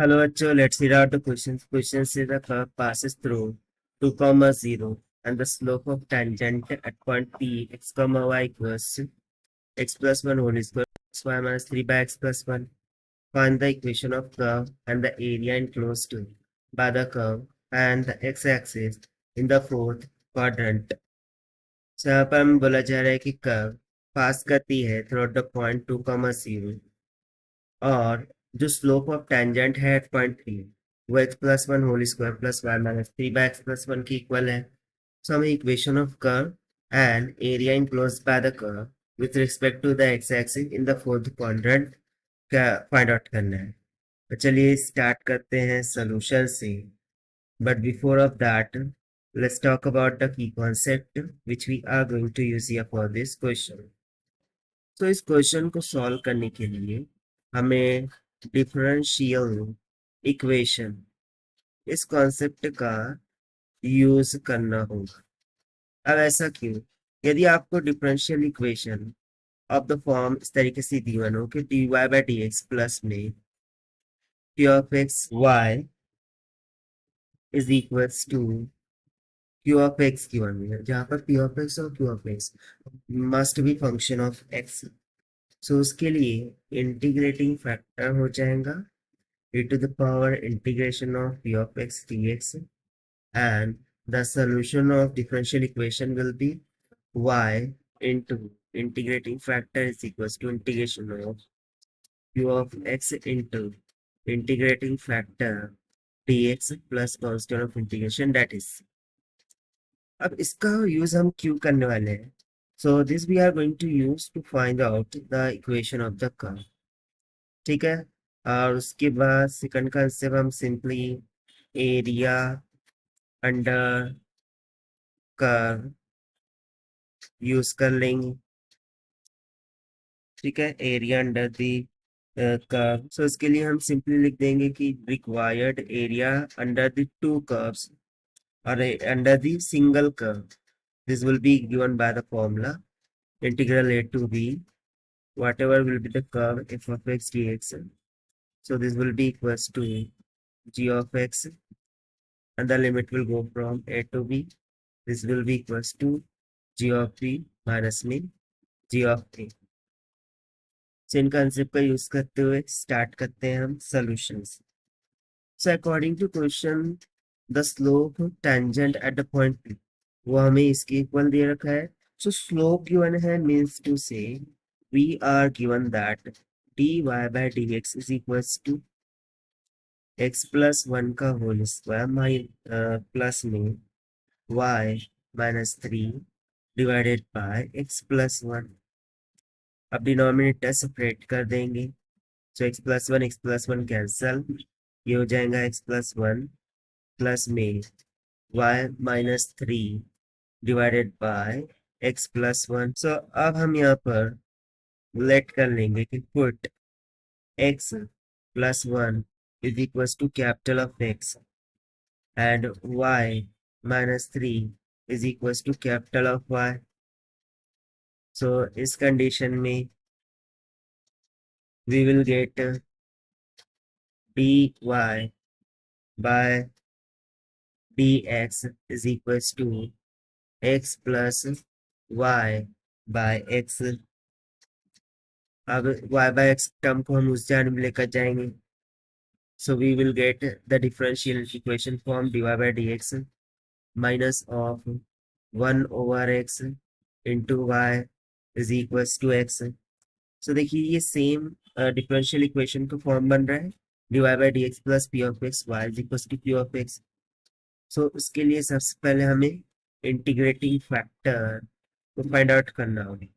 Hello, bachcho. Let's read out the questions. Question says the curve passes through 2, 0, and the slope of tangent at point P, x, y equals to x plus 1 whole square plus y minus 3 by x plus 1. Find the equation of curve and the area enclosed by the curve and the x-axis in the fourth quadrant. So यहाँ पर हमें बोला जा रहा है कि curve pass करती है थ्रू द पॉइंट 2, 0 और जो स्लोप ऑफ टेंजेंट है एट पॉइंट थ्री वो x plus one whole square plus y minus three by x plus one की इक्वल है। सो हमें equation of curve and area enclosed by the curve with respect to the x axis in the fourth quadrant का find out करना है। तो चलिए start करते हैं सोल्यूशन से, but before of that let's talk about the key concept which we are going to use here for this question. तो इस क्वेश्चन को सॉल्व करने के लिए हमें डिफरेंशियल इक्वेशन इस कॉन्सेप्ट का यूज करना होगा। अब ऐसा क्यों? यदि आपको differential equation of the form इस तरीके से दी हो कि dy by d x plus में p of x y is equals to q of x की वन है, जहाँ पर p ऑफ x और q of x must be function of x। So उसके लिए इंटीग्रेटिंग फैक्टर हो जाएगा e to the power integration of p of x dx, and the solution of differential equation will be y into integrating factor is equals to integration of q of x into integrating factor dx plus constant of integration, that is। अब इसका use हम क्यों करने वाले हैं? So this we are going to use to find out the equation of the curve. ठीक है, और उसके बाद सेकंड कंसेप्ट हम simply area under curve use कर लेंगे। ठीक है, area under the curve. So इसके लिए हम सिंपली लिख देंगे कि required area under the two curves और under the single curve, this will be given by the formula integral a to b whatever will be the curve f of x dx, so this will be equals to g of x and the limit will go from a to b, this will be equals to g of b minus में g of a। So इन concept का use करते हुए start करते हैं हम solutions. So according to question the slope tangent at the point P वो हमें इसके इक्वल दे रखा है। सो स्लोप गिवन है मींस टू से we are given that dy by dx is equals to x plus 1 का होल स्क्वायर प्लस में y minus 3 divided by x plus 1। अब डिनोमिनेटर सेपरेट कर देंगे, so x plus one cancel, ये हो जाएगा x प्लस वन प्लस में y minus three divided by x plus one. So अब हम यहाँ पर लेट कर लेंगे कि put x plus one is equal to capital of x and y minus three is equal to capital of y। सो इस condition में we will get dy by dx is equals to x plus y by x। अब y by x term को हम उस जान में लेकर जाएंगे, so we will get the differential equation form dy by dx minus of 1 over x into y is equals to x। so देखिए ये सेम डिफरेंशियल इक्वेशन का फॉर्म बन रहा है dy by dx plus p of x y is equals to q of x। So उसके लिए सबसे पहले हमें इंटीग्रेटिंग फैक्टर को फाइंड आउट करना होगा,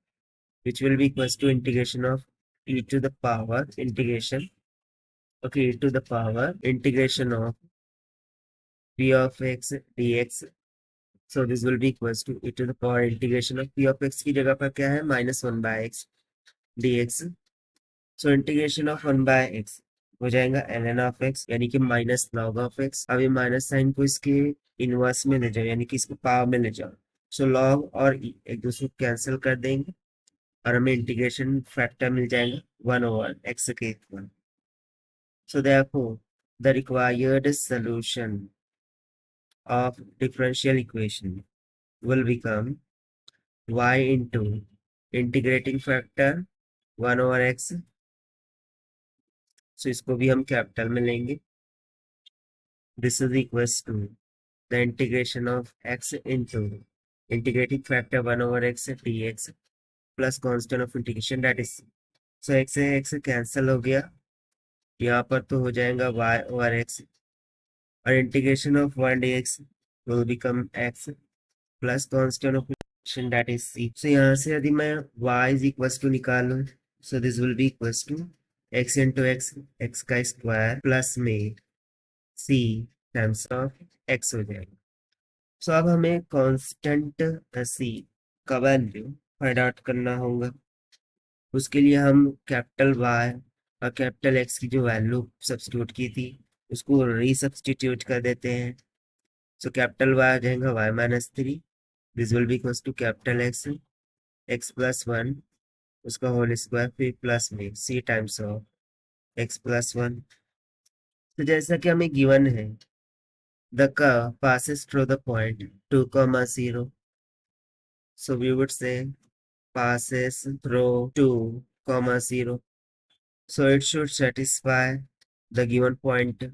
which will be equals to integration of e to the power integration, okay, e to the power integration of p of x dx। so this will be equals to e to the power integration of p of x की जगह पर क्या है minus one by x dx। So integration of one by x हो जाएगा ln of x यानी कि minus log of x। अब ये माइनस साइन को इसके इनवर्स में ले जाओ यानी कि इसको पावर में ले जाओ, सो लॉग और एक दूसरे को कैंसिल कर देंगे और हमें इंटीग्रेशन फैक्टर मिल जाएगा 1 over x के equal. So therefore the required solution of differential equation will become y into integrating factor 1 over x. So इसको भी हम कैपिटल में लेंगे. This is equals to the integration of x into integrating factor 1 over x dx plus constant of integration, that is, so x से x cancel हो गया. यहाँ पर तो हो जाएगा y over x और integration of 1 dx will become x plus constant of integration, that is c. So यहाँ से यदि मैं y is equals to निकालूं, so this will be equals to x into x का स्क्वायर प्लस में c times of x हो जाएगा. सो अब हमें कांस्टेंट c का वैल्यू फाइंड आउट करना होगा. उसके लिए हम कैपिटल y और कैपिटल x की जो वैल्यू सब्स्टिट्यूट की थी उसको रीसब्स्टिट्यूट कर देते हैं. सो कैपिटल y आ जाएगा y minus 3. This will be equals to capital x plus 1 उसका होल स्क्वायर फिर प्लस में c times of x plus 1. तो जैसा कि हमें गिवन है, the curve passes through the point 2, 0. So we would say passes through 2, 0. So it should satisfy the given point.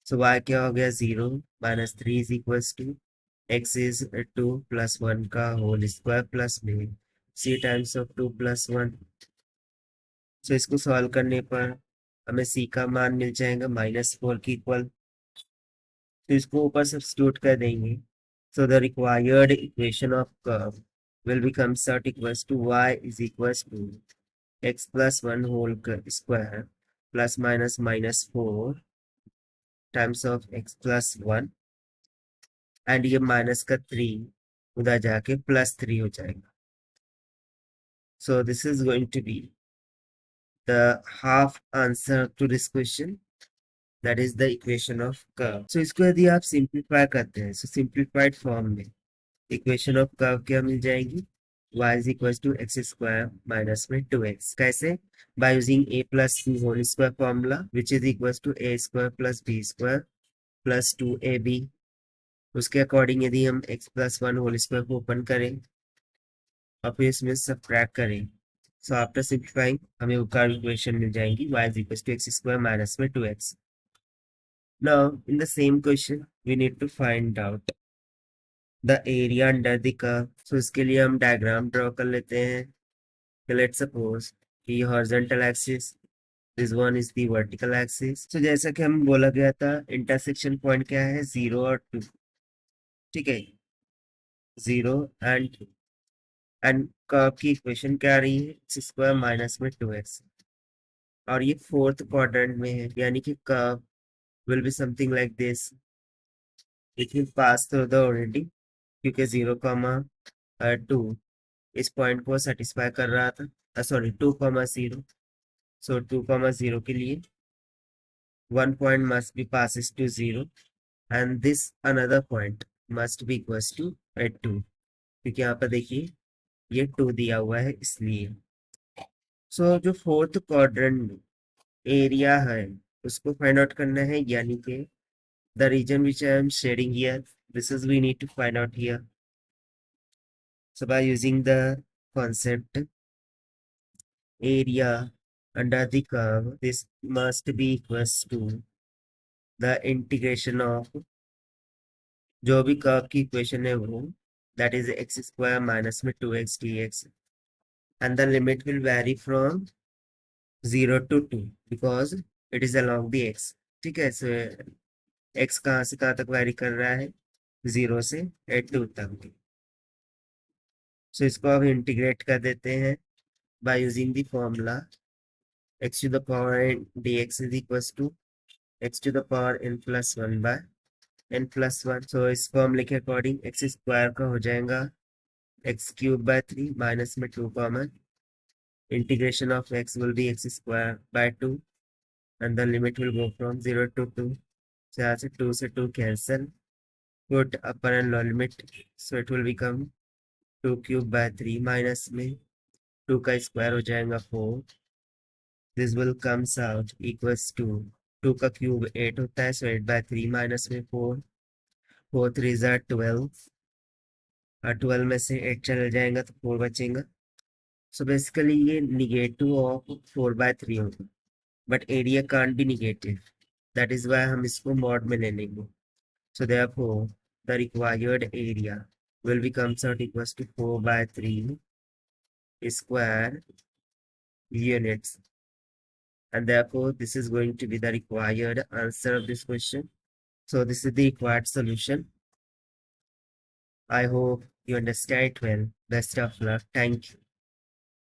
So y क्या हो गया 0 minus 3 is equals to x is 2 plus 1 का whole square plus में c times of 2 plus 1. So इसको solve करने पर हमें c का मान मिल जाएगा -4 की इक्वल. तो इसको ऊपर सब्स्टिट्यूट कर देंगे. So the required equation of curve will become sort equals to y is equals to x plus 1 whole square plus minus minus 4 times of x plus 1 and ये माइनस का 3 उधर जाके प्लस 3 हो जाएगा. So this is going to be the half answer to this question, that is the equation of curve. So इसको यदि आप simplify करते हैं, so simplified form में इक्वेशन ऑफ कर्व क्या मिल जाएगी, y is equals to x square minus में 2x. कैसे? by using a plus b whole square formula which is equals to a square plus b square plus 2ab. उसके according यदि हम x plus 1 whole square को open करें और फिर इसमें सब्ट्रैक्ट करें, so after simplifying हमें वो कर्व इक्वेशन मिल जाएंगी y is equals to x square minus में 2x. now in the same question we need to find out the area under the curve. So इसके लिए हम डायग्राम ड्रॉ कर लेते हैं. Let's suppose कि horizontal axis, this one is the vertical axis. So जैसा कि हम बोला गया था इंटरसेक्शन पॉइंट क्या है 0 और 2. ठीक है, 0 एंड 2 एंड कर्व की इक्वेशन क्या आ रही है x स्क्वायर माइनस में 2x और ये फोर्थ क्वाड्रेंट में है, यानी कि curve will be something like this. It will pass through the origin क्योंकि 0, 2 इस पॉइंट को सेटिस्फाई कर रहा था. सॉरी 2, 0. सो 2, 0 के लिए one point must be passes to 0 and this another point must be equals to 2, क्योंकि यहाँ पर देखिए ये 2 दिया हुआ है इसलिए. सो जो फोर्थ क्वाड्रेंट एरिया है उसको फाइंड आउट करना है, यानी कि the region which I am shading here, this is we need to find out here. So by using the concept area under the curve, this must be equals to the integration of जो भी curve की equation है वो, that is x square minus में 2x dx and the limit will vary from 0 to 2 because it is along the x. ठीक है, so x कहाँ से कहाँ तक वैरी कर रहा है 0 से 2 तक. so इसको अब इंटीग्रेट कर देते हैं by using the formula x to the power n dx is equals to x to the power n plus 1 by n plus 1. so इस फॉर्मूले के अकॉर्डिंग x स्क्वायर का हो जाएगा x cube by 3 minus में 2 common, integration of x will be x square by 2 and the limit will go from 0 to 2. so यहाँ से 2 से 2 cancel, put upper and lower limit, so it will become 2 cube by 3 minus में 2 का square हो जाएगा 4. this will comes out equals to 2 का cube 8 होता है, सो 8/3 माइनस में 4, 4 3 ज़ा 12, और 12 में से 8 चल जाएगा तो 4 बचेगा। सो बेसिकली ये निगेटिव ऑफ 4/3 होगा, but area can't be negative, that is why हम इसको मॉड में ले लेंगे। So therefore the required area will be comes out equals to 4/3 square units, and therefore this is going to be the required answer of this question. So this is the required solution. I hope you understand it well. Best of luck. Thank you.